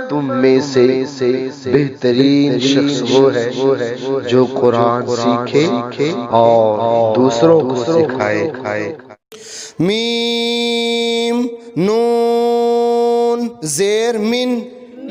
तुम में से बेहतरीन शख्स वो है जो कुरान सीखे और दूसरों को सिखाए। मीम नून ज़ेर मिन,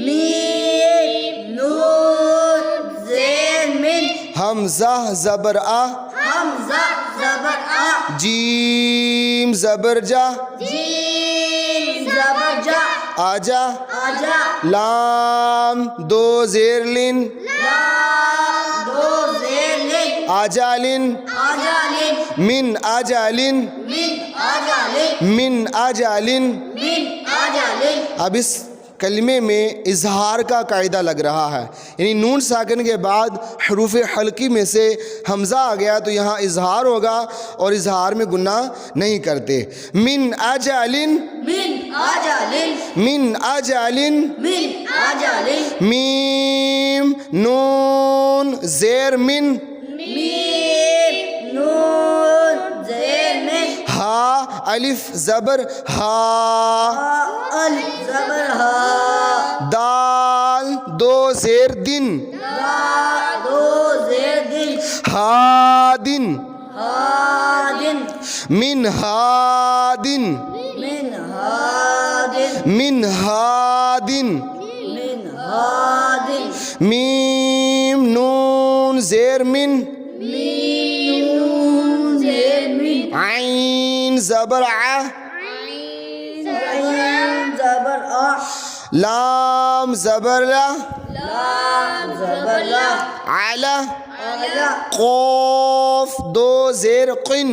मीम नून ज़ेर मिन, हमज़ा ज़बर आ, हमज़ा ज़बर आ, जीम ज़बर जा, जीम ज़बर जा, आजा, आजा, लाम दो ज़ेर लिन, लाम दो ज़ेर लिन, आजालिन, आजालिन, मिन आजालिन, मिन आजालिन, मिन आजालिन। मिन आजालिन। अब इस कलमे में इजहार का कायदा लग रहा है, यानी नून साकिन के बाद हरूफ हल्की में से हमज़ा आ गया तो यहाँ इजहार होगा और इजहार में गुनाह नहीं करते। मिन आजालिन, मिन आजालिन, मिन आजालिन, मिन आजालिन, मीम नून ज़ेर मिन, मीम नून ज़ेर मिन, हा अलिफ ज़बर हा, अलिफ ज़बर हा, दाल दो ज़ेर दिन, दाल दो ज़ेर दिन, हादिन, हादिन, मिन हादिन, मिन हादिन, मिन हादिन, मिन हादिन, मीम नून ज़ेर मिन, मीम नून ज़ेर मिन, आइन ज़बर आ, आइन ज़बर आ, लाम ज़बर ला, लाम ज़बर ला, आला, आला, क़ाफ दो ज़ेर क़िन,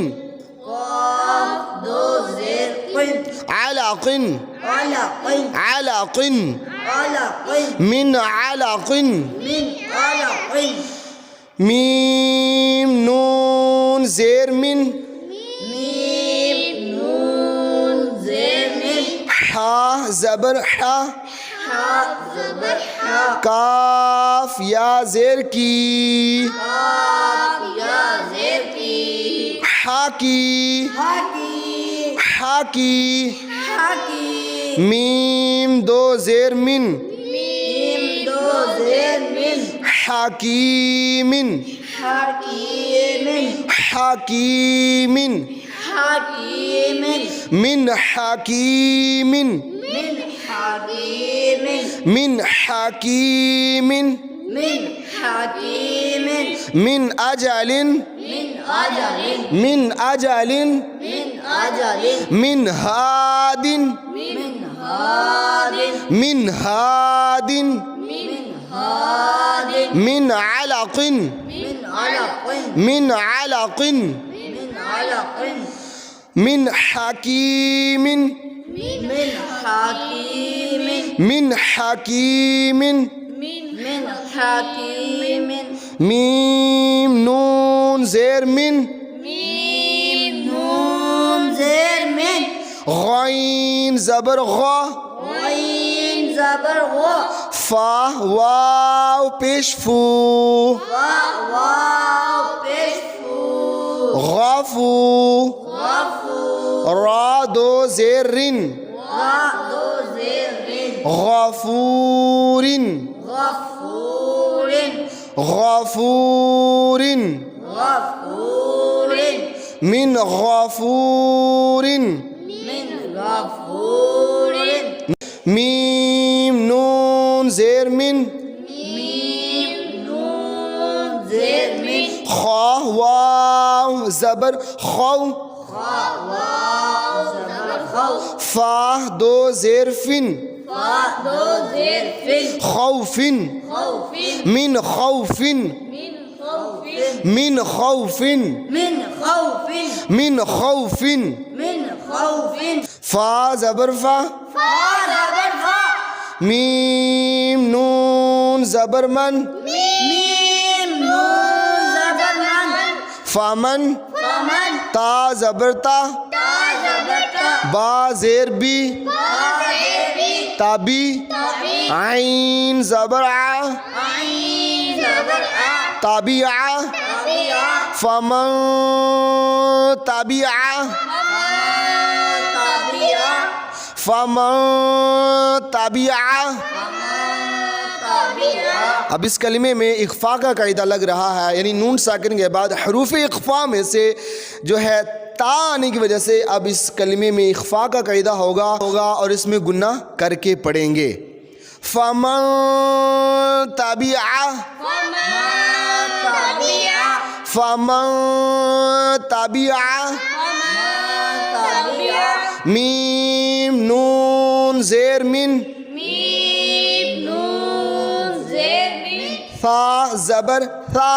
क़ाफ दो ज़ेर क़िन, आला क़िन, आला क़िन, आला क़िन, आला क़िन, मिन आला क़िन, मिन आला क़िन, मीम नून ज़ेर मिन, मीम नून ज़ेर मिन, हा ज़बर हा, हा ज़बर हा, काफ या ज़ेर की, काफ या ज़ेर की, हा की, हाकी, हा की, हाकी, मीम दो ज़ेर मिन, मीम दो ज़ेर मिन, हाकीमिन, हाकीमिन, हाकीमिन, हाकीमिन, मिन हाकीमिन, मिन हाकीमिन, मिन हाकीमिन, मिन हाकीमिन, मिन अजालिन, मिन आजालिन, मिन अजालिन, मिन आजालिन, मिन हादिन, मिन हादिन, मिन हादिन, मिन हादिन, मिन अलकिन, मिन अलकिन, मिन अलकिन, मिन अलकिन, मिन हकीमिन, मिन हाकीमिन, मिन हकीमिन, मिन हाकीमिन, मीम नून ज़ेर मिन, मीम नून ज़ेर मिन, गैन ज़बर ग़ा, गैन ज़बर ग़ा, फा वाव पेश फू, वाव पेश फू, गफू, गफू, रा दो ज़ेर रिन, रा दो ज़ेर रिन, गफूरिन, गफूरिन, गफूरिन, गफूरिन, मिन गफूरिन, मिन गफूरिन, मीम नून ज़ेर मिन, मीम नून ज़ेर मिन, खा वाव ज़बर खौ, वाव ज़बर खौ, फा दो ज़ेर फिन, फा दो ज़ेर फिन, खौफिन, खौफिन, मिन खौफिन, मिन खौफिन, मिन खौफिन, मिन खौफिन, मिन खौफिन, मिन खौफिन, फा ज़बर फा, फा ज़बर फा, मीम नून ज़बर मन, मीम नून ज़बर मन, फामन, फमन, ता ज़बर ता, ता ज़बर ता, बा ज़ेर बी, बा ज़ेर बी, ताबी, तबी, आइन ज़बर आ, आइन ताबिया ताबिया फमन ताबिया ताबिया फमन ताबिया। ताबिया अब इस कलिमे में इख्फा का कायदा लग रहा है, यानी नून साकिन के बाद हरूफ इख्फा में से जो है ता आने की वजह से अब इस कलिमे में इख्फा का कायदा होगा और इसमें गुन्ना करके पढ़ेंगे। फमन ताबिया ताबिया फमन ताबिया ताबिया मीम नून ज़ेर मिन मीम नून ज़ेर मिन था ज़बर था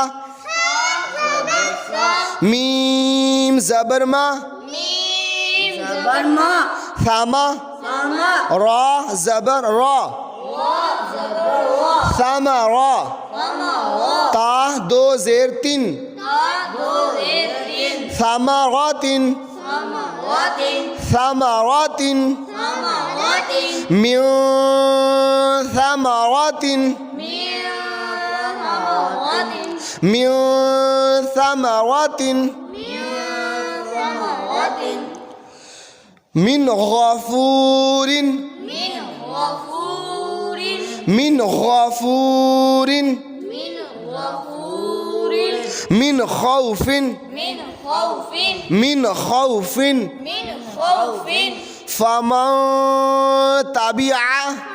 मीम ज़बर मा मीम ज़बर मा थामा सामा रा ज़बर रा सामा रा ता दो ज़ेर तीन दो ज़ेर तीन समारातिन समावातिन समारातिन समावातिन मिन समारातिन मिन समावातिन मिन समारातिन मिन समावातिन मिन गफूरिन मिन गफूरिन मिन गफूरिन मिन गफूरिन मिन खौफिन मिन खौफिन मिन खौफिन मिन खौफिन फमन ताबिया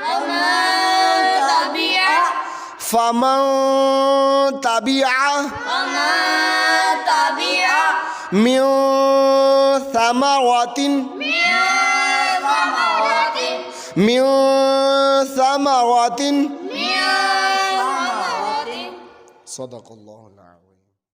फमन ताबिया फमन ताबिया फमन ताबिया मिन समारातिन मिन समावातिन मिन समारातिन मिन समावातिन सदक़ल्लाहुल अज़ीम।